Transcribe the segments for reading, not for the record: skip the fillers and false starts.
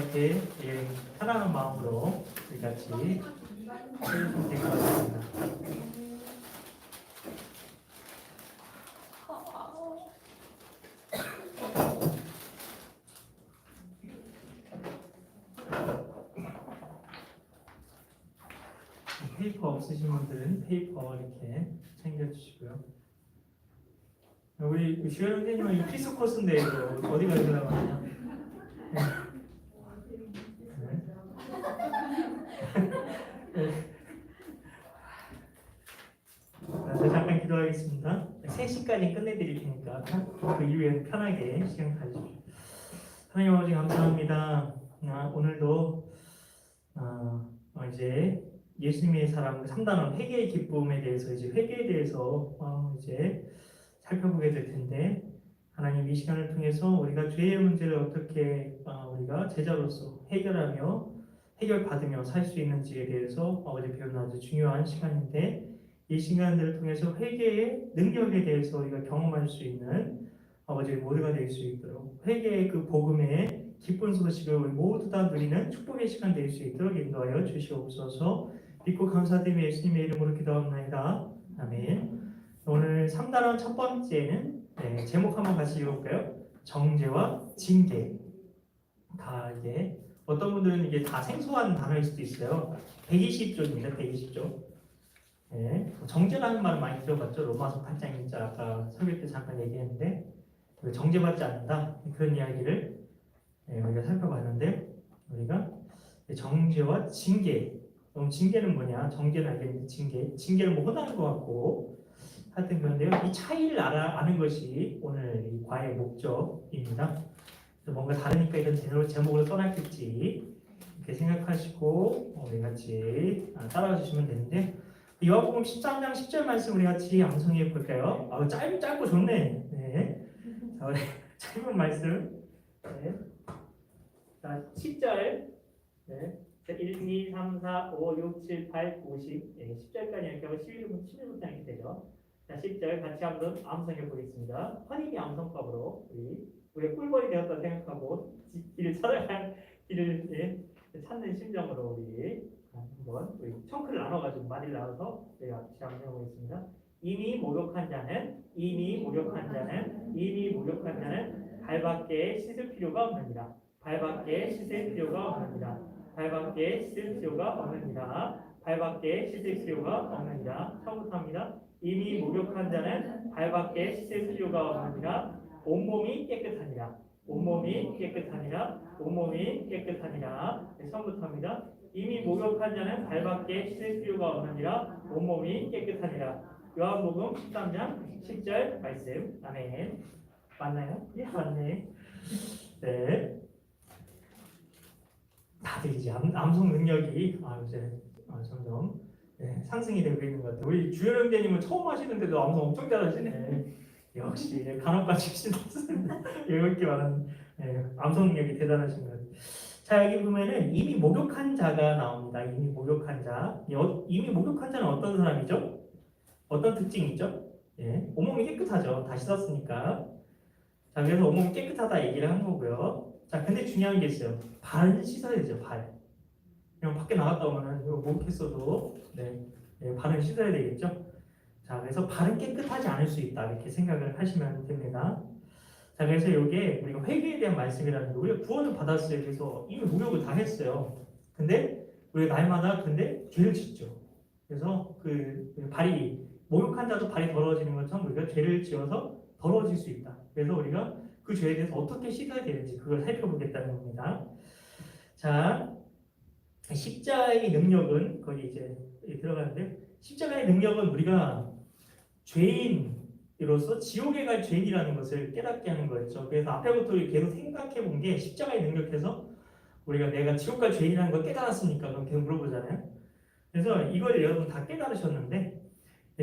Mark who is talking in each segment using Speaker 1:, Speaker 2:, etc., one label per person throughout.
Speaker 1: 이렇게 편안한 마음으로 우리 같이 해주시면 될 것 같습니다. 페이퍼 없으신 분들은 페이퍼 이렇게 챙겨주시고요. 우리 주현 선생님은 이 필수 코스인데 이거 어디 가시려고 하냐? 자, 잠깐 기도하겠습니다. 3시까지 끝내드릴 테니까 그 이후에는 편하게 시간 가지십시오. 하나님 아버지 감사합니다. 오늘도 이제 예수님의 사랑 3단원 회개의 기쁨에 대해서 이제 회개에 대해서 이제 살펴보게 될 텐데 하나님 이 시간을 통해서 우리가 죄의 문제를 어떻게 우리가 제자로서 해결받으며 살 수 있는지에 대해서 어제 배운 아주 중요한 시간인데 이 시간들을 통해서 회개의 능력에 대해서 우리가 경험할 수 있는 아버지 모두가 될 수 있도록 회개의 그 복음의 기쁜 소식을 우리 모두 다 누리는 축복의 시간 될 수 있도록 인도하여 주시옵소서. 믿고 감사드리며 예수님의 이름으로 기도합니다. 아멘. 오늘 3단원 첫 번째는 제목 한번 같이 읽어볼까요? 정죄와 징계. 다 이게 어떤 분들은 이게 다 생소한 단어일 수도 있어요. 120조입니다. 120조. 정죄라는 말을 많이 들어봤죠. 로마서 8장 1절 아까 설교 때 잠깐 얘기했는데 정죄받지 않는다 그런 이야기를 우리가 살펴봤는데 우리가 정죄와 징계. 그럼 징계는 뭐냐? 정죄는 알겠는데 징계는 뭐 혼나는 것 같고 하여튼 그런데요. 이 차이를 아는 것이 오늘 이 과의 목적입니다. 뭔가 다르니까 이런 제목으로 써놨겠지 이렇게 생각하시고 우리 같이 따라가 주시면 되는데 요한복음 13장 10절 말씀 우리 같이 암송해 볼까요? 짧고 좋네. 네. 자, 우리 짧은 말씀. 네. 자, 10절. 네. 1, 2, 3, 4, 5, 6, 7, 8, 9, 10. 네, 10절까지 이렇게 하고 11부터 이렇게 되죠. 자, 10절 같이 한번 암송해 보겠습니다. 허니비 암송법으로 우리가 꿀벌이 되었다 생각하고 길을 찾아갈 길을 찾는 심정으로 우리 한번 우리 청크를 나눠가지고 마디를 나눠서 제가 같이 한번 해보겠습니다. 이미 모욕한 자는 발밖에 씻을 필요가 없느니라. 발밖에 씻을 필요가 없느니라. 발밖에 씻을 필요가 없느니라. 발밖에 씻을 필요가 없느니라. 처음부터 합니다. 이미 목욕한 자는 발밖에 씻을 필요가 없느니라. 온몸이 깨끗하니라. 온몸이 깨끗하니라. 온몸이 깨끗하니라. 네, 처음부터 합니다. 이미 목욕한 자는 발밖에 씻을 필요가 없느니라. 온몸이 깨끗하니라. 요한복음 13장 10절 말씀. 아멘. 맞나요? 예, 맞네. 네. 다들 이제 암송 능력이 이제 점점 상승이 되고 있는 것 같아요. 우리 주현 형제님은 처음 하시는데도 암송 엄청 잘하시네. 역시 간호과 출신이었습니다. 이렇게 말하는 암송 능력이 대단하신 것 같아요. 자, 여기 보면은 이미 목욕한 자가 나옵니다. 이미 목욕한 자. 이미 목욕한 자는 어떤 사람이죠? 어떤 특징이 있죠? 온몸이 깨끗하죠. 다 씻었으니까. 자, 그래서 온몸이 깨끗하다 얘기를 한 거고요. 자, 근데 중요한 게 있어요. 발은 씻어야 되죠. 발. 그냥 밖에 나갔다 오면은 이거 목욕했어도 발은 씻어야 되겠죠. 자, 그래서 발은 깨끗하지 않을 수 있다 이렇게 생각을 하시면 됩니다. 자, 그래서 이게 우리가 회개에 대한 말씀이라는 게 우리가 구원을 받았어요. 그래서 이미 목욕을 다 했어요. 근데 우리가 날마다 죄를 짓죠. 그래서 발이 목욕한 자도 발이 더러워지는 것처럼 우리가 죄를 지어서 더러워질 수 있다. 그래서 우리가 그 죄에 대해서 어떻게 씻어야 되는지 그걸 살펴보겠다는 겁니다. 자, 십자가의 능력은 거기 이제 들어가는데 십자가의 능력은 우리가 죄인으로서 지옥에 갈 죄인이라는 것을 깨닫게 하는 거였죠. 그래서 앞에부터 계속 생각해 본 게 십자가의 능력해서 우리가 내가 지옥 갈 죄인이라는 걸 깨달았습니까? 그럼 계속 물어보잖아요. 그래서 이걸 여러분 다 깨달으셨는데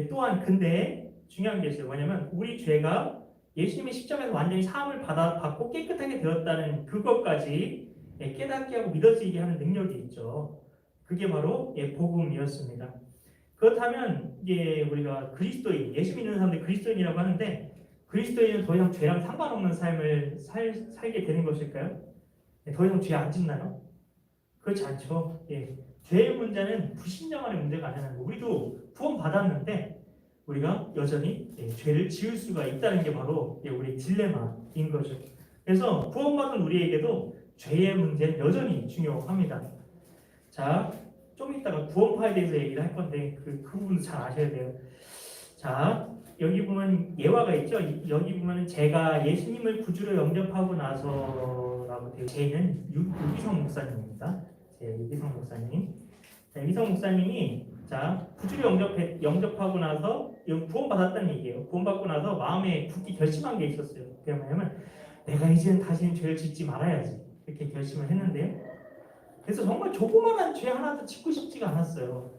Speaker 1: 또한 근데 중요한 게 있어요. 뭐냐면 우리 죄가 예수님의 십자가에서 완전히 사함을 받고 깨끗하게 되었다는 그것까지 깨닫게 하고 믿어지게 하는 능력이 있죠. 그게 바로 복음이었습니다. 그렇다면 이게 우리가 그리스도인, 예수 믿는 사람들 그리스도인이라고 하는데 그리스도인은 더 이상 죄랑 상관없는 삶을 살게 되는 것일까요? 더 이상 죄 안 짓나요? 그렇지 않죠. 예. 죄의 문제는 불신자만의 문제가 아니라 우리도 구원 받았는데 우리가 여전히 죄를 지을 수가 있다는 게 바로 우리의 딜레마인 거죠. 그래서 구원받은 우리에게도 죄의 문제는 여전히 중요합니다. 자, 좀 이따가 구원파에 대해서 얘기를 할 건데 그 부분도 잘 아셔야 돼요. 자, 여기 보면 예화가 있죠. 여기 보면 제가 예수님을 구주로 영접하고 나서라고 되어 제는 유기성 목사님입니다. 유기성 목사님. 자, 유기성 목사님이 자 구주로 영접하고 나서 구원 받았다는 얘기예요. 구원 받고 나서 마음에 굳게 결심한 게 있었어요. 그게 뭐냐면 내가 이제는 다시는 죄를 짓지 말아야지 이렇게 결심을 했는데요. 그래서 정말 조그마한 죄 하나도 짓고 싶지가 않았어요.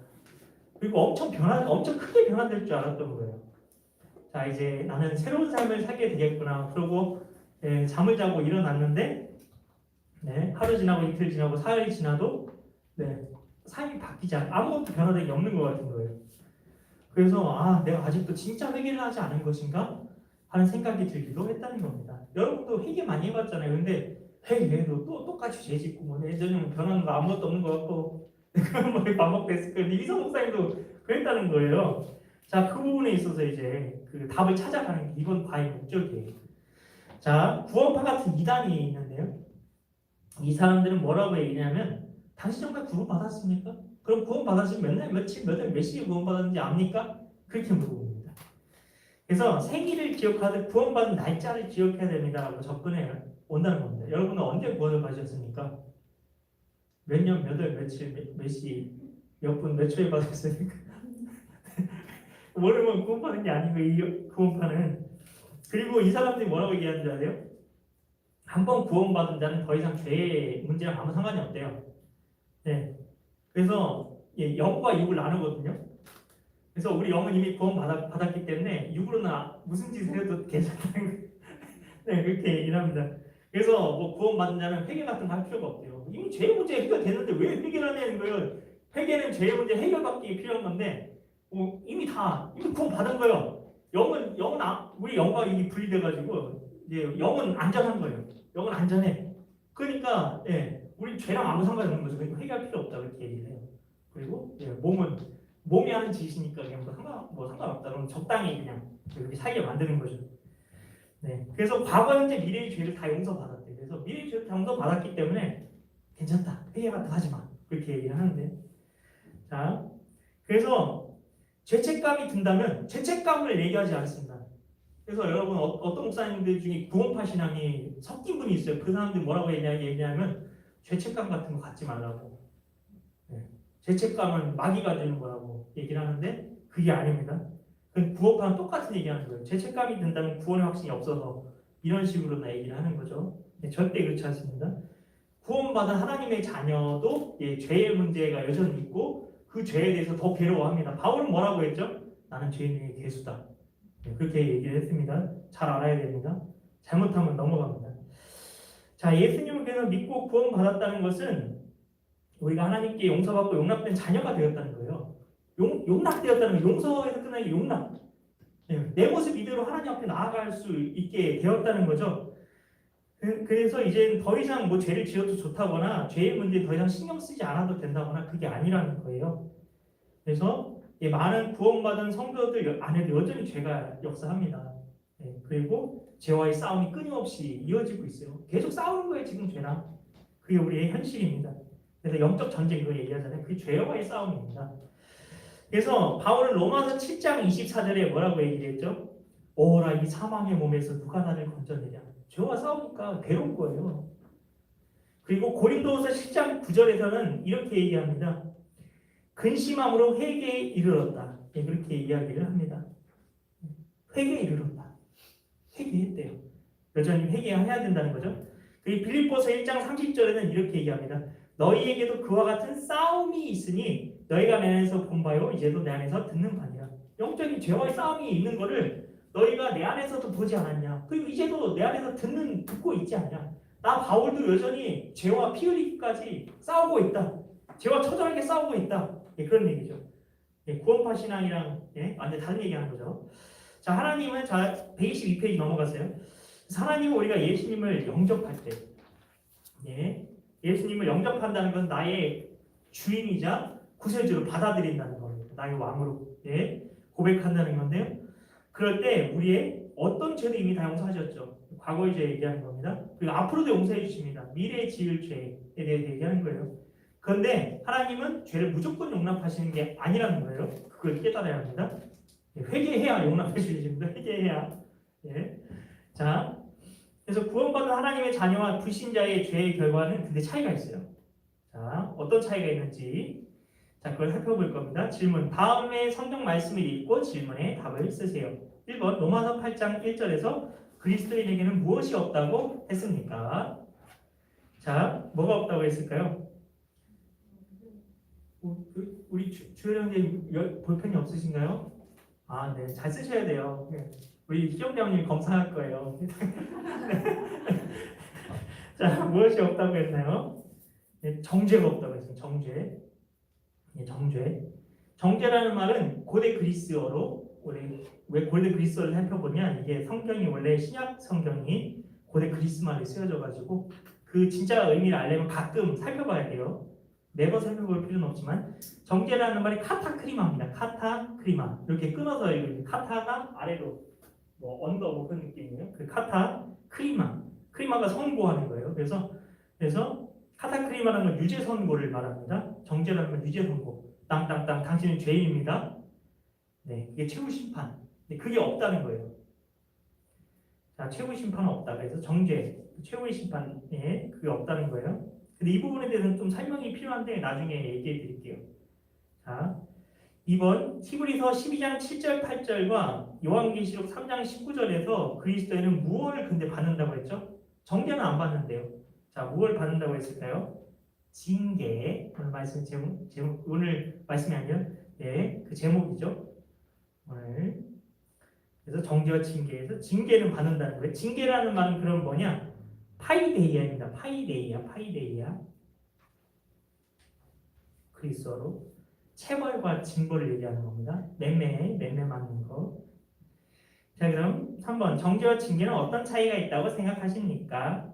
Speaker 1: 그리고 엄청 크게 변화될 줄 알았던 거예요. 자, 이제 나는 새로운 삶을 살게 되겠구나. 그러고 잠을 자고 일어났는데 하루 지나고 이틀 지나고 사흘이 지나도 삶이 바뀌지 않아 아무것도 변화된 게 없는 것 같은 거예요. 그래서 내가 아직도 진짜 회개를 하지 않은 것인가 하는 생각이 들기도 했다는 겁니다. 여러분도 회개 많이 해봤잖아요. 근데 회개해도 또 똑같이 죄 짓고 예전에 변하는 거 아무것도 없는 것 같고 그런 말이 반복됐을 거예요. 이성 목사님도 그랬다는 거예요. 자, 그 부분에 있어서 이제 그 답을 찾아가는 게 이번 과의 목적이에요. 자, 구원파 같은 이단이 있는데요. 이 사람들은 뭐라고 얘기냐면 당신 정말 구원 받았습니까? 그럼 구원 받았으면 몇 날 며칠 몇 시에 구원 받았는지 압니까? 그렇게 물어봅니다. 그래서 생일을 기억하듯 구원받은 날짜를 기억해야 됩니다라고 접근해 온다는 겁니다. 여러분은 언제 구원을 받으셨습니까? 몇 년, 몇 월, 며칠, 몇 시, 몇 분, 몇 초에 받으셨습니까? 모르면 구원받은 게 아니고 이 구원파는. 그리고 이 사람들이 뭐라고 얘기하는 줄 아세요? 한 번 구원받은 자는 더 이상 죄의 문제랑 아무 상관이 없대요. 네. 그래서 영과 육을 나누거든요. 그래서 우리 영은 이미 구원받았기 때문에 육으로는 무슨 짓을 해도 괜찮다는 네, 그렇게 얘기를 합니다. 그래서 뭐 구원받은 자는 회개 같은 거 할 필요가 없대요. 이미 죄의 문제 해결됐는데 왜 회개를 하냐는 거예요. 회개는 죄의 문제 해결받기 필요한 건데 이미 구원받은 거예요. 우리 영과 육이 분리돼가지고 이제 영은 안전한 거예요. 영은 안전해. 그러니까 우리 죄랑 아무 상관이 없는 거죠. 그러니까 회개할 필요 없다 그렇게 얘기를 해요. 그리고 몸이 하는 짓이니까 그냥 상관없다. 그럼 적당히 그냥 이렇게 살게 만드는 거죠. 네. 그래서 과거, 현재, 미래의 죄를 다 용서받았대. 그래서 미래의 죄를 다 용서받았기 때문에 괜찮다. 회개 같은 거 하지 마. 그렇게 얘기를 하는데. 자, 그래서 죄책감이 든다면 죄책감을 얘기하지 않습니다. 그래서 여러분 어떤 목사님들 중에 구원파 신앙이 섞인 분이 있어요. 그 사람들이 뭐라고 얘기하면 죄책감 같은 거 갖지 말라고. 죄책감은 마귀가 되는 거라고 얘기를 하는데 그게 아닙니다. 그 구원파는 똑같은 얘기하는 거예요. 죄책감이 든다면 구원의 확신이 없어서 이런 식으로 얘기를 하는 거죠. 절대 그렇지 않습니다. 구원받은 하나님의 자녀도 죄의 문제가 여전히 있고 그 죄에 대해서 더 괴로워합니다. 바울은 뭐라고 했죠? 나는 죄인의 괴수다. 그렇게 얘기를 했습니다. 잘 알아야 됩니다. 잘못하면 넘어갑니다. 자, 예수님을 그래서 믿고 구원받았다는 것은 우리가 하나님께 용서받고 용납된 자녀가 되었다는 거예요. 용납되었다는 거, 용서에서 끝나는 게 용납. 내 모습 이대로 하나님 앞에 나아갈 수 있게 되었다는 거죠. 그래서 이제 더 이상 죄를 지어도 좋다거나 죄의 문제에 더 이상 신경 쓰지 않아도 된다거나 그게 아니라는 거예요. 그래서 많은 구원받은 성도들 안에도 여전히 죄가 역사합니다. 그리고 죄와의 싸움이 끊임없이 이어지고 있어요. 계속 싸우는 거예요, 지금 죄랑. 그게 우리의 현실입니다. 그래서 영적 전쟁 그거 얘기하잖아요. 그게 죄와의 싸움입니다. 그래서 바울은 로마서 7장 24절에 뭐라고 얘기했죠? 오라 이 사망의 몸에서 누가 나를 건져내랴. 죄와 싸우니까 괴로운 거예요. 그리고 고린도후서 10장 9절에서는 이렇게 얘기합니다. 근심함으로 회개에 이르렀다. 그렇게 이야기를 합니다. 회개에 이르렀다. 회개했대요. 여전히 회개해야 된다는 거죠. 그리고 빌립보서 1장 30절에는 이렇게 얘기합니다. 너희에게도 그와 같은 싸움이 있으니 너희가 내 안에서 본 바요 이제도 내 안에서 듣는 바니라. 영적인 죄와의 싸움이 있는 거를 너희가 내 안에서도 보지 않았냐? 그리고 이제도 내 안에서 듣고 있지 않냐? 나 바울도 여전히 죄와 피 흘리기까지 싸우고 있다. 죄와 처절하게 싸우고 있다. 그런 얘기죠. 구원파 신앙이랑 완전 다른 얘기하는 거죠. 자, 하나님은 122페이지 넘어갔어요. 하나님은 우리가 예수님을 영접할 때 예. 예수님을 영접한다는 것은 나의 주인이자 구세주로 받아들인다는 겁니다. 나의 왕으로 예. 고백한다는 건데요. 그럴 때 우리의 어떤 죄도 이미 다 용서하셨죠. 과거의 죄 얘기하는 겁니다. 그리고 앞으로도 용서해 주십니다. 미래에 지을 죄에 대해 얘기하는 거예요. 그런데 하나님은 죄를 무조건 용납하시는 게 아니라는 거예요. 그걸 깨달아야 합니다. 회개해야 용납해 주십니다. 회개해야. 예. 자, 그래서 구원받은 하나님의 자녀와 불신자의 죄의 결과는 근데 차이가 있어요. 자, 어떤 차이가 있는지 자, 그걸 살펴볼 겁니다. 질문. 다음에 성경 말씀을 읽고 질문에 답을 쓰세요. 1번 로마서 8장 1절에서 그리스도인에게는 무엇이 없다고 했습니까? 자, 뭐가 없다고 했을까요? 우리 주혜령님 볼펜이 없으신가요? 아, 네. 잘 쓰셔야 돼요. 우리 희영장님 검사할 거예요. 자, 무엇이 없다고 했나요? 네, 정죄가 없다고 했어요. 정죄. 네, 정죄. 정죄라는 말은 고대 그리스어로 우리 왜 고대 그리스어를 살펴보냐? 이게 성경이 원래 신약 성경이 고대 그리스 말이 쓰여져 가지고 그 진짜 의미를 알려면 가끔 살펴봐야 돼요. 매번 살펴볼 필요는 없지만 정죄라는 말이 카타크리마입니다. 카타크리마 이렇게 끊어서 읽으면 카타가 아래로 뭐 언더 뭐 그런 느낌이에요. 그 카타크리마 크리마가 선고하는 거예요. 그래서 카타크리마라는 건 유죄 선고를 말합니다. 정죄라는 건 유죄 선고. 땅땅땅 당신은 죄인입니다. 네, 이게 최후 심판. 그게 없다는 거예요. 자, 최후 심판은 없다. 그래서 정죄, 최후의 심판에 그게 없다는 거예요. 근데 이 부분에 대해서는 좀 설명이 필요한데 나중에 얘기해 드릴게요. 자, 2번 히브리서 12장 7절 8절과 요한계시록 3장 19절에서 그리스도인은 무엇을 근데 받는다고 했죠? 정죄는 안 받는데요. 자, 무엇을 받는다고 했을까요? 징계. 오늘 말씀 제목 오늘 말씀이 아니라 네, 그 제목이죠. 오늘 그래서 정죄와 징계에서 징계는 받는다는 거예요. 징계라는 말은 그럼 뭐냐? 파이데이아입니다. 파이데이아. 그리스어로 체벌과 징벌을 얘기하는 겁니다. 맴매 맞는 거. 자, 그럼 3번 정죄와 징계는 어떤 차이가 있다고 생각하십니까?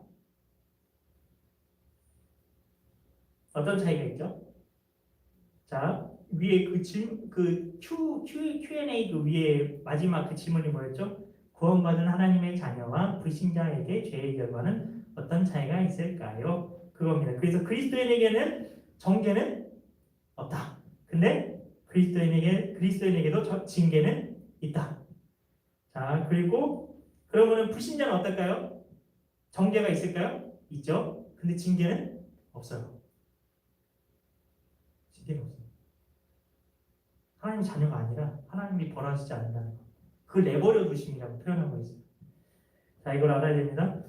Speaker 1: 어떤 차이가 있죠? 자, 위에 그 Q&A 그 위에 마지막 그 질문이 뭐였죠? 구원받은 하나님의 자녀와 불신자에게 죄의 결과는 어떤 차이가 있을까요? 그겁니다. 그래서 그리스도인에게는 정죄는 없다. 근데 그리스도인에게도 징계는 있다. 자, 그리고 그러면은 불신자는 어떨까요? 정죄가 있을까요? 있죠. 근데 징계는 없어요. 징계는 없어요. 하나님 자녀가 아니라 하나님이 벌하시지 않는다는 거. 그걸 내버려 두심이라고 표현하고 있어요. 자, 이걸 알아야 됩니다.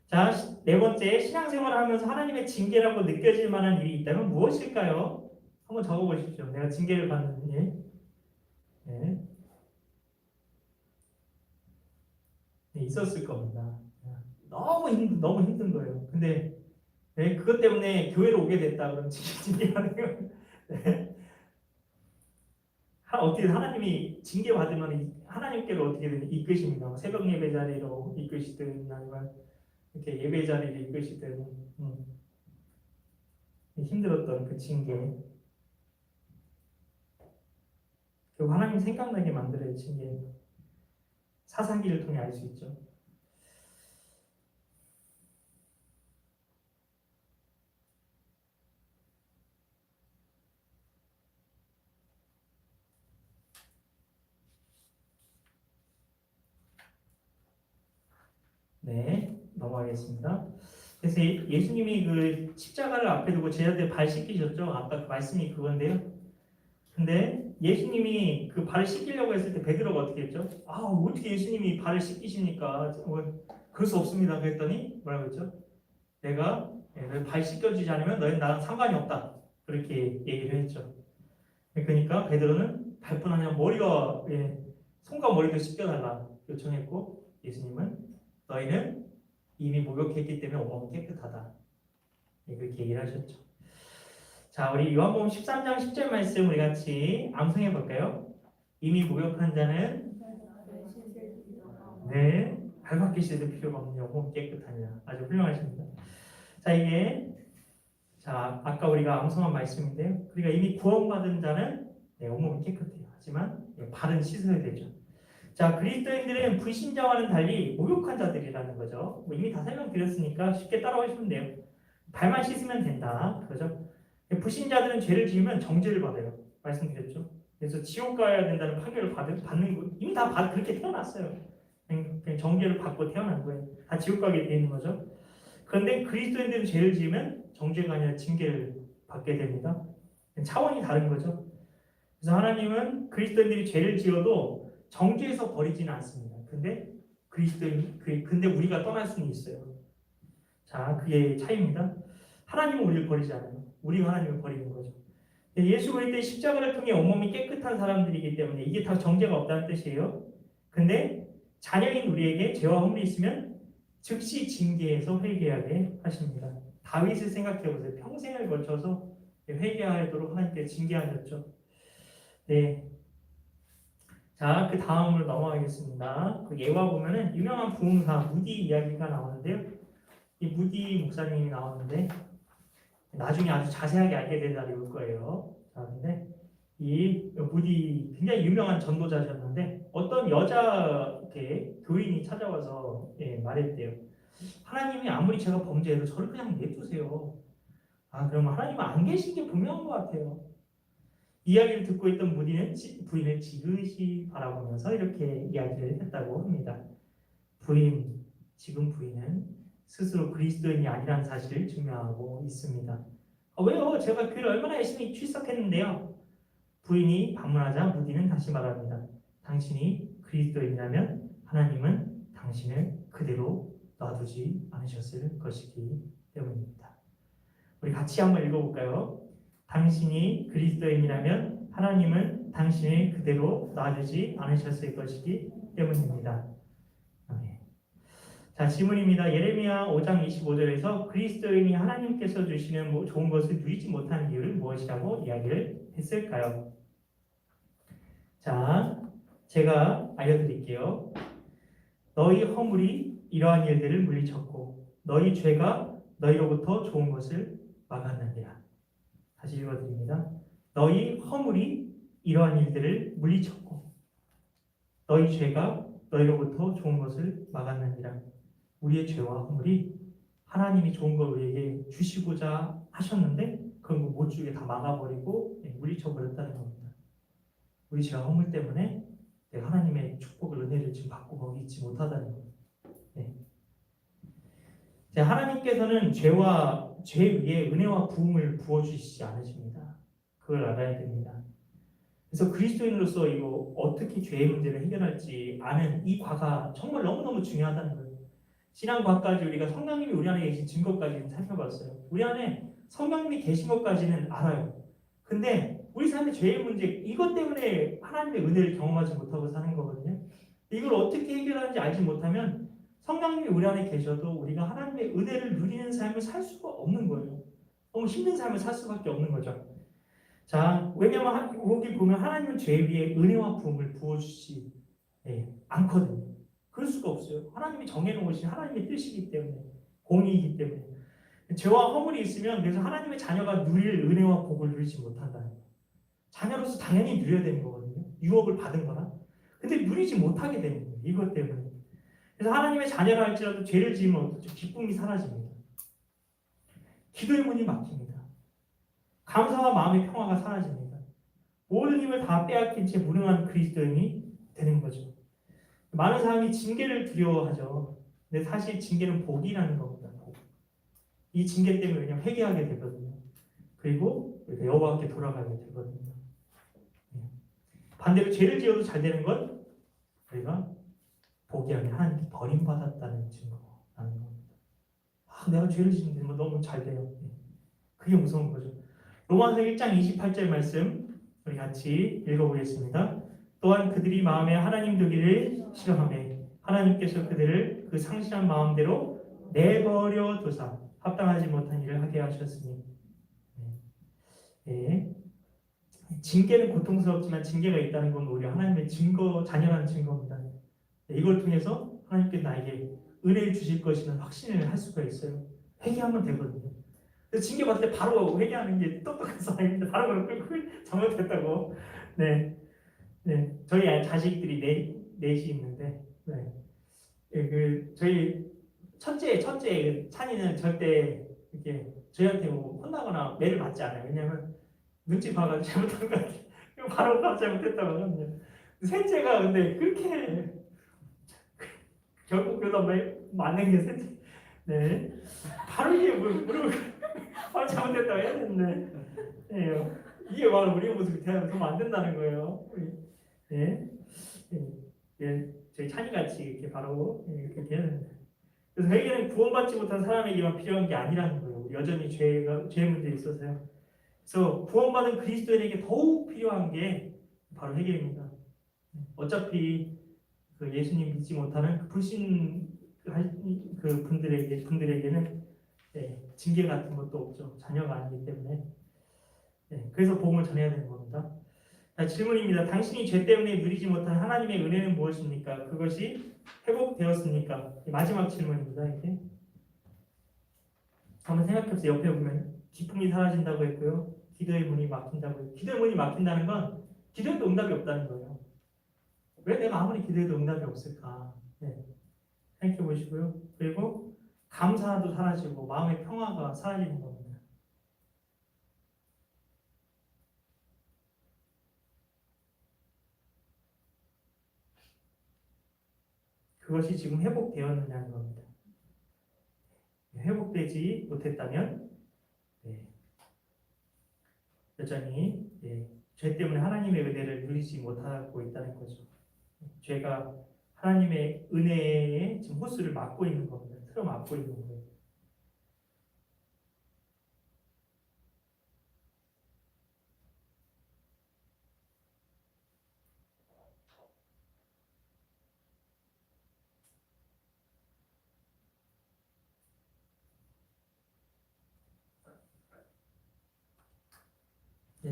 Speaker 1: 자, 네 번째, 신앙생활을 하면서 하나님의 징계라고 느껴질 만한 일이 있다면 무엇일까요? 한번 적어보십시오. 내가 징계를 받는 일. 네. 네, 있었을 겁니다. 너무 힘든 거예요. 근데 네, 그것 때문에 교회로 오게 됐다 그러면 징계받는 거예요. 네. 어떻게 하나님이 징계받으면 하나님께로 어떻게든 이끄십니다. 새벽 예배 자리로 이끄시든 아니면 이렇게 예배 자리를 이끄시든 힘들었던 그 징계. 결국 하나님 생각나게 만들어요. 징계. 사사기를 통해 알 수 있죠. 네, 넘어가겠습니다. 그래서 예수님이 그 십자가를 앞에 두고 제자들 발 씻기셨죠. 아까 그 말씀이 그건데요. 근데 예수님이 그 발을 씻기려고 했을 때 베드로가 어떻게 했죠? 아, 어떻게 예수님이 발을 씻기십니까? 그럴 수 없습니다. 그랬더니 뭐라고 했죠? 내가 발 씻겨주지 않으면 너희는 나랑 상관이 없다. 그렇게 얘기를 했죠. 그러니까 베드로는 발뿐 아니라 머리가 손과 머리도 씻겨달라 요청했고 예수님은 너희는 이미 목욕했기 때문에 온몸은 깨끗하다. 그렇게 얘기를 하셨죠. 자, 우리 요한복음 13장 10절 말씀 우리 같이 암송해 볼까요? 이미 목욕한 자는 발밖에 씻을 필요가 없는 온몸 깨끗하냐. 아주 훌륭하십니다. 자, 이게 아까 우리가 암송한 말씀인데요. 그러니까 이미 구원받은 자는 온몸이 깨끗해요. 하지만 발은 씻어야 되죠. 자, 그리스도인들은 불신자와는 달리 모욕한 자들이라는 거죠. 이미 다 설명드렸으니까 쉽게 따라오시면 돼요. 발만 씻으면 된다. 그죠? 불신자들은 죄를 지으면 정죄를 받아요. 말씀드렸죠. 그래서 지옥 가야 된다는 판결을 받는 거 이미 다 그렇게 태어났어요. 그냥 정죄를 받고 태어난 거예요. 다 지옥 가게 돼 있는 거죠. 그런데 그리스도인들은 죄를 지으면 정죄가 아니라 징계를 받게 됩니다. 차원이 다른 거죠. 그래서 하나님은 그리스도인들이 죄를 지어도 정죄에서 버리지는 않습니다. 근데 우리가 떠날 수는 있어요. 자, 그게 차이입니다. 하나님은 우리를 버리지 않아요. 우리가 하나님을 버리는 거죠. 예수 그리스도의 십자가를 통해 온몸이 깨끗한 사람들이기 때문에 이게 다 정죄가 없다는 뜻이에요. 근데 자녀인 우리에게 죄와 허물이 있으면 즉시 징계해서 회개하게 하십니다. 다윗을 생각해 보세요. 평생을 거쳐서 회개하도록 하나님께 징계하셨죠. 네. 자, 그 다음으로 넘어가겠습니다. 그 예화 보면은 유명한 부흥사 무디 이야기가 나오는데요. 이 무디 목사님이 나오는데 나중에 아주 자세하게 알게 될 날이 올 거예요. 자, 근데 이 무디 굉장히 유명한 전도자셨는데 어떤 여자 교인이 찾아와서 말했대요. 하나님이 아무리 제가 범죄해도 저를 그냥 내두세요. 그러면 하나님은 안 계신 게 분명한 것 같아요. 이야기를 듣고 있던 무디는 부인을 지그시 바라보면서 이렇게 이야기를 했다고 합니다. 부인, 지금 부인은 스스로 그리스도인이 아니라는 사실을 증명하고 있습니다. 왜요? 제가 교회를 얼마나 열심히 출석했는데요. 부인이 반문하자 무디는 다시 말합니다. 당신이 그리스도인이라면 하나님은 당신을 그대로 놔두지 않으셨을 것이기 때문입니다. 우리 같이 한번 읽어볼까요? 당신이 그리스도인이라면 하나님은 당신을 그대로 놔두지 않으셨을 것이기 때문입니다. 자, 질문입니다. 예레미야 5장 25절에서 그리스도인이 하나님께서 주시는 좋은 것을 누리지 못하는 이유를 무엇이라고 이야기를 했을까요? 자, 제가 알려드릴게요. 너희 허물이 이러한 일들을 물리쳤고 너희 죄가 너희로부터 좋은 것을 막았느니라. 다시 읽어드립니다. 너희 허물이 이러한 일들을 물리쳤고 너희 죄가 너희로부터 좋은 것을 막았느니라. 우리의 죄와 허물이 하나님이 좋은 걸 우리에게 주시고자 하셨는데 그런 거 못 주게 다 막아버리고 물리쳐버렸다는 겁니다. 우리 죄와 허물 때문에 내가 하나님의 축복을 은혜를 지금 받고 거기 있지 못하다는 겁니다. 하나님께서는 죄 위에 은혜와 부흥을 부어주시지 않으십니다. 그걸 알아야 됩니다. 그래서 그리스도인으로서 이거 어떻게 죄의 문제를 해결할지 아는 이 과가 정말 너무너무 중요하다는 거예요. 지난 과까지 우리가 성령님이 우리 안에 계신 증거까지는 살펴봤어요. 우리 안에 성령님이 계신 것까지는 알아요. 근데 우리 삶의 죄의 문제 이것 때문에 하나님의 은혜를 경험하지 못하고 사는 거거든요. 이걸 어떻게 해결하는지 알지 못하면 성령님이 우리 안에 계셔도 우리가 하나님의 은혜를 누리는 삶을 살 수가 없는 거예요. 너무 힘든 삶을 살 수밖에 없는 거죠. 자, 왜냐하면 여기 보면 하나님은 죄 위에 은혜와 부흥을 부어주시지 않거든요. 그럴 수가 없어요. 하나님이 정해놓으신 하나님의 뜻이기 때문에, 공의이기 때문에. 죄와 허물이 있으면 그래서 하나님의 자녀가 누릴 은혜와 복을 누리지 못한다는 거예요. 자녀로서 당연히 누려야 되는 거거든요. 유업을 받은 거나. 근데 누리지 못하게 되는 거예요. 이것 때문에. 그래서 하나님의 자녀라 할지라도 죄를 지으면 어떻죠? 기쁨이 사라집니다. 기도의 문이 막힙니다. 감사와 마음의 평화가 사라집니다. 모든 힘을 다 빼앗긴 채 무능한 그리스도인이 되는 거죠. 많은 사람이 징계를 두려워하죠. 근데 사실 징계는 복이라는 겁니다. 복. 이 징계 때문에 그냥 회개하게 되거든요. 그리고 여호와께 돌아가게 되거든요. 반대로 죄를 지어도 잘 되는 건 우리가 복이 아니라 하나님께 버림받았다는 증거라는 겁니다. 내가 죄를 지는데 너무 잘 돼요. 그게 무서운 거죠. 로마서 1장 28절 말씀 우리 같이 읽어보겠습니다. 또한 그들이 마음에 하나님 되기를 싫어하며 하나님께서 그들을 그 상실한 마음대로 내버려 두사 합당하지 못한 일을 하게 하셨으니 징계는 고통스럽지만 징계가 있다는 건 오히려 하나님의 자녀라는 증거입니다. 이걸 통해서 하나님께 나에게 은혜를 주실 것이라는 확신을 할 수가 있어요. 회개하면 되거든요. 그래서 징계 받을 때 바로 회개하는 게 똑똑한 사람인데 다른 걸 끌고 잘못했다고. 네, 네. 저희 자식들이 넷이 있는데, 네. 저희 첫째 찬이는 절대 이렇게 저희한테 뭐 혼나거나 매를 맞지 않아요. 왜냐면 눈치 봐가지고 잘못한 것 같아요. 바로 잘못했다고 하거든요. 셋째가 근데 그렇게 결국 그러다 맞는 게 셋째. 네. 바로 이게 무릎을 바로 잘못했다고 해야 되는데. 네. 이게 바로 우리 모습이 되면 안 된다는 거예요. 네. 네. 저희 찬이같이 이렇게 바로 이렇게 해야 됩니다. 그래서 회개는 구원받지 못한 사람에게만 필요한 게 아니라는 거예요. 여전히 죄 문제에 있어서요. 그래서 구원받은 그리스도인에게 더욱 필요한 게 바로 회개입니다. 어차피 그 예수님 믿지 못하는 그 불신 그 분들에게는 징계 같은 것도 없죠. 자녀가 아니기 때문에. 그래서 복음을 전해야 되는 겁니다. 자, 질문입니다. 당신이 죄 때문에 누리지 못한 하나님의 은혜는 무엇입니까? 그것이 회복되었습니까? 마지막 질문입니다. 이게 한번 생각해보세요. 옆에 보면 기쁨이 사라진다고 했고요. 기도의 문이 막힌다고 했고, 기도의 문이 막힌다는 건 기도에도 응답이 없다는 거예요. 왜 내가 아무리 기도해도 응답이 없을까? 생각해 보시고요. 그리고 감사도 사라지고 마음의 평화가 사라지는 겁니다. 그것이 지금 회복되었느냐는 겁니다. 회복되지 못했다면 여전히 죄 때문에 하나님의 은혜를 누리지 못하고 있다는 거죠. 죄가 하나님의 은혜에 지금 호수를 막고 있는 겁니다. 틀어 막고 있는 거예요.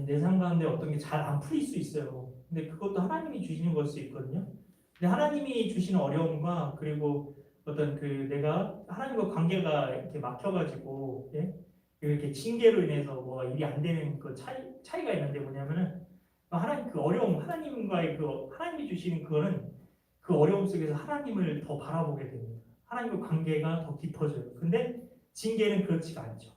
Speaker 1: 내 삶 가운데 어떤 게 잘 안 풀릴 수 있어요. 근데 그것도 하나님이 주시는 걸 수 있거든요. 근데 하나님이 주시는 어려움과 그리고 어떤 내가 하나님과 관계가 이렇게 막혀가지고 이렇게 징계로 인해서 뭐 일이 안 되는 그 차이가 있는데 뭐냐면은 하나님 그 어려움 하나님과의 그 하나님이 주시는 그거는 그 어려움 속에서 하나님을 더 바라보게 됩니다. 하나님과 관계가 더 깊어져요. 근데 징계는 그렇지가 않죠.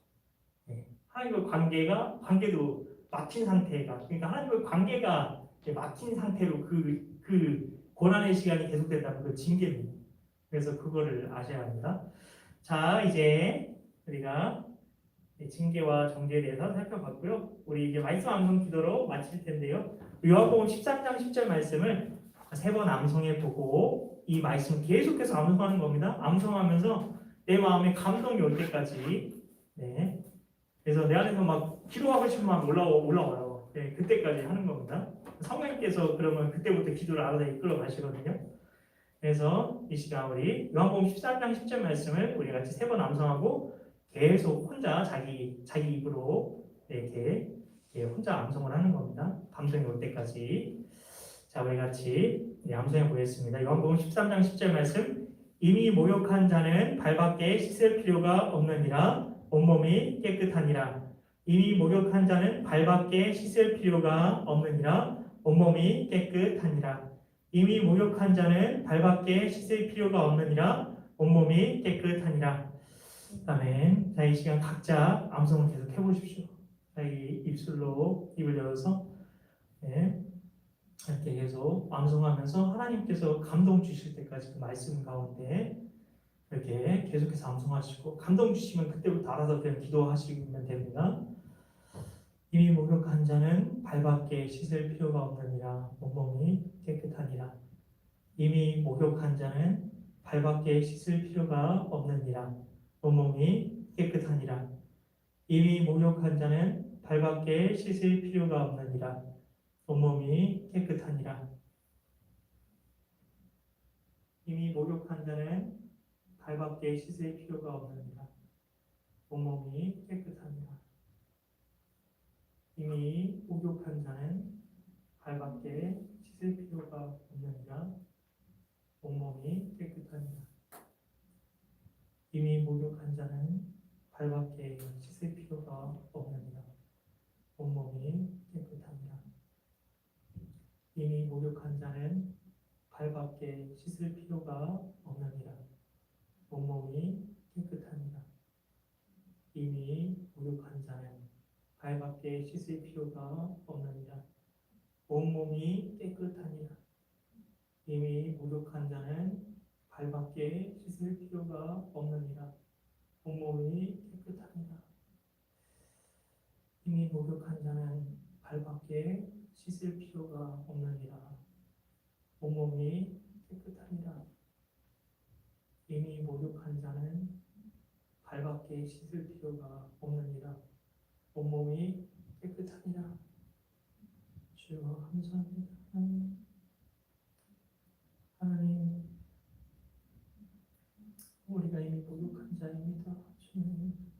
Speaker 1: 하나님과 관계도 막힌 상태가 그러니까 하나님과 관계가 막힌 상태로 그 고난의 시간이 계속된다는 그 징계입니다. 그래서 그거를 아셔야 합니다. 자, 이제 우리가 징계와 정죄에 대해서 살펴봤고요. 우리 이제 말씀 암송 기도로 마칠 텐데요. 요한복음 13장 10절 말씀을 세 번 암송해 보고 이 말씀 계속해서 암송하는 겁니다. 암송하면서 내 마음에 감동이 올 때까지 그래서 내 안에서 막 기도하고 싶은 마음이 올라와요. 그때까지 하는 겁니다. 성령님께서 그러면 그때부터 기도를 알아서 이끌어 가시거든요. 그래서 이 시간 우리 요한복음 13장 10절 말씀을 우리 같이 세 번 암송하고 계속 혼자 자기 입으로 이렇게 혼자 암송을 하는 겁니다. 감동이 올 때까지. 자, 우리 같이 암송해 보겠습니다. 요한복음 13장 10절 말씀. 이미 목욕한 자는 발밖에 씻을 필요가 없느니라. 온몸이 깨끗하니라. 이미 목욕한 자는 발밖에 씻을 필요가 없느니라. 온몸이 깨끗하니라. 이미 목욕한 자는 발밖에 씻을 필요가 없느니라. 온몸이 깨끗하니라. 아멘. 자, 이 시간 각자 암송을 계속 해보십시오. 자기 입술로 입을 열어서 이렇게 계속 암송하면서 하나님께서 감동 주실 때까지 그 말씀 가운데 이렇게 계속해서 암송하시고 감동 주시면 그때부터 알아서 그냥 기도하시면 됩니다. 이미 목욕한 자는 발밖에 씻을 필요가 없느니라. 온몸이 깨끗하니라. 이미 목욕한 자는 발밖에 씻을 필요가 없느니라. 온몸이 깨끗하니라. 이미 목욕한 자는 발밖에 씻을 필요가 없느니라. 온몸이 깨끗하니라. 이미 목욕한 자는 발밖에 씻을 필요가 없느니라. 온몸이 깨끗하니라. 이미 목욕한 자는 발밖에 씻을 필요가 없느니라. 온몸이 깨끗하니라. 이미 목욕한 자는 발밖에 씻을 필요가 없느니라. 온몸이 깨끗하니라. 이미 목욕한 자는 발밖에 씻을 필요가 없느니라. 온몸이 깨끗하니라. 이미 목욕한 자는 발밖에 씻을 필요가 없느니라. 온몸이 깨끗하니라. 이미 목욕한 자는 발밖에 씻을 필요가 없느니라. 온몸이 깨끗하니라. 이미 목욕한 자는 발밖에 씻을 필요가 없느니라. 온몸이 깨끗하니라. 이미 목욕한 자는 발밖에 씻을 필요가 없느니라. 온몸이 깨끗하니라. 주여 감사합니다. 하나님, 우리가 이미 목욕한 자입니다. 주님,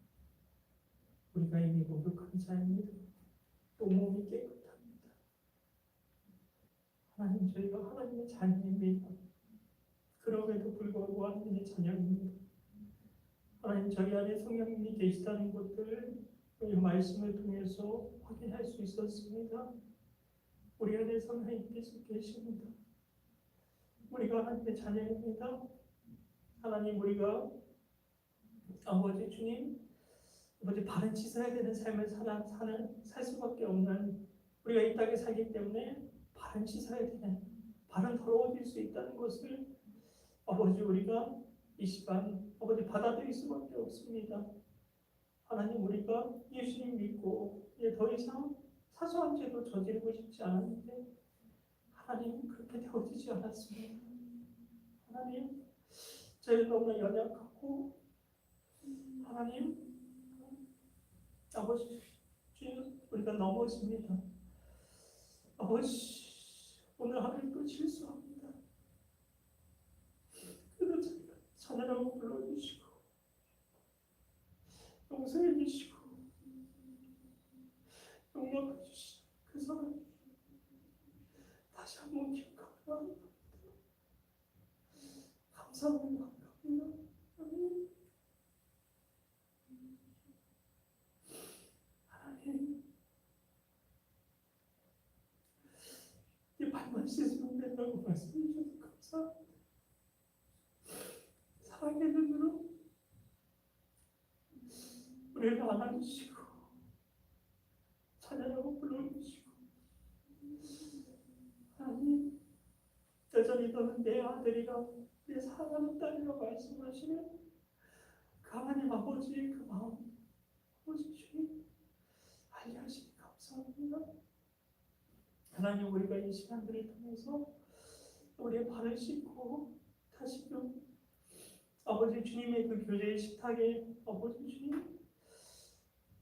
Speaker 1: 우리가 이미 목욕한 자입니다. 온몸이 깨끗합니다. 하나님, 저희가 하나님의 자녀입니다. 그럼에도 불구하고 하나님의 자녀입니다. 하나님, 저희 안에 성령님이 계시다는 것들을 이 말씀을 통해서 확인할 수 있었습니다. 우리 안에 성령님께서 계십니다. 우리가 하나님의 자녀입니다. 하나님, 우리가 아버지 주님, 아버지 바른 씻어야 되는 삶을 살 수밖에 없는 우리가 이 땅에 살기 때문에 바른 씻어야 되는, 바른 더러워질 수 있다는 것을 아버지 우리가 이 시간 아버지 받아들일 수밖에 없습니다. 하나님, 우리가 예수님 믿고 이제 더 이상 사소한 죄도 저지르고 싶지 않았는데 하나님 그렇게 되어지지 않았습니다. 하나님, 저희는 너무나 연약하고 하나님 아버지 주님, 우리가 넘어집니다. 아버지, 오늘 하루도 실수합니다. 그래도 저희가 자녀라고 불러주시고 용서해 주시고 용납해 주시고 그 사람 다시 한번 기억하며 감사합니다. 하나님, 이 발만 씻으면 된다고 말씀해 주셔서 감사합니다. 사랑의 눈으로 우리를 안아주시고 자녀라고 불러주시고 하나님, 여전히 너는 내 아들이라 내 사랑하는 딸이라 말씀하시면 그 하나님 아버지의 그 마음 아버지 주님 알려주시니 감사합니다. 하나님, 우리가 이 시간들을 통해서 우리의 발을 씻고 다시금 아버지 주님의 그 교제의 식탁에 아버지 주님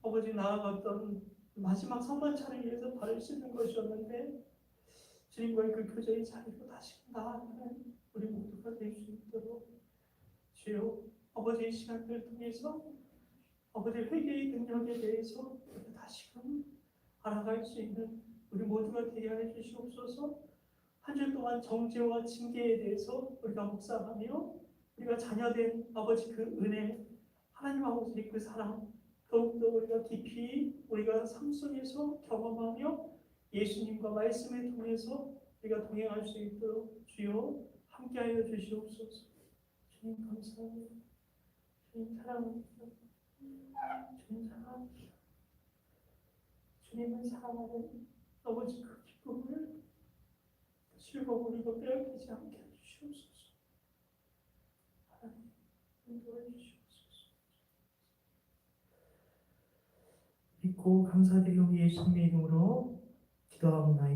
Speaker 1: 아버지 나아갔던 마지막 성만찬을 위해서 발을 씻는 것이었는데 주님과의 그 교제의 자리로 다시 나아가는 우리 모두가 될 수 있도록 주여 아버지의 시간들을 통해서 아버지 회개의 능력에 대해서 다시금 알아갈 수 있는 우리 모두가 되게 해 주시옵소서. 한 주 동안 정죄와 징계에 대해서 우리가 묵상하며 우리가 자녀된 아버지 그 은혜, 하나님 아버지 그 사랑 더욱더 우리가 깊이 우리가 삶 속에서 경험하며 예수님과 말씀을 통해서 우리가 동행할 수 있도록 주여 함께하여 주시옵소서. 주님 감사합니다. 주님 사랑합니다. 주님 사랑합니다. 주님을 사랑하는 아버지 그 기쁨을 즐거움을 우리가 빼앗기지 않게 해주시옵소서. 하나님 인도해 주시옵소서. 믿고 감사드리오니 예수님의 이름으로 기도하옵나이다.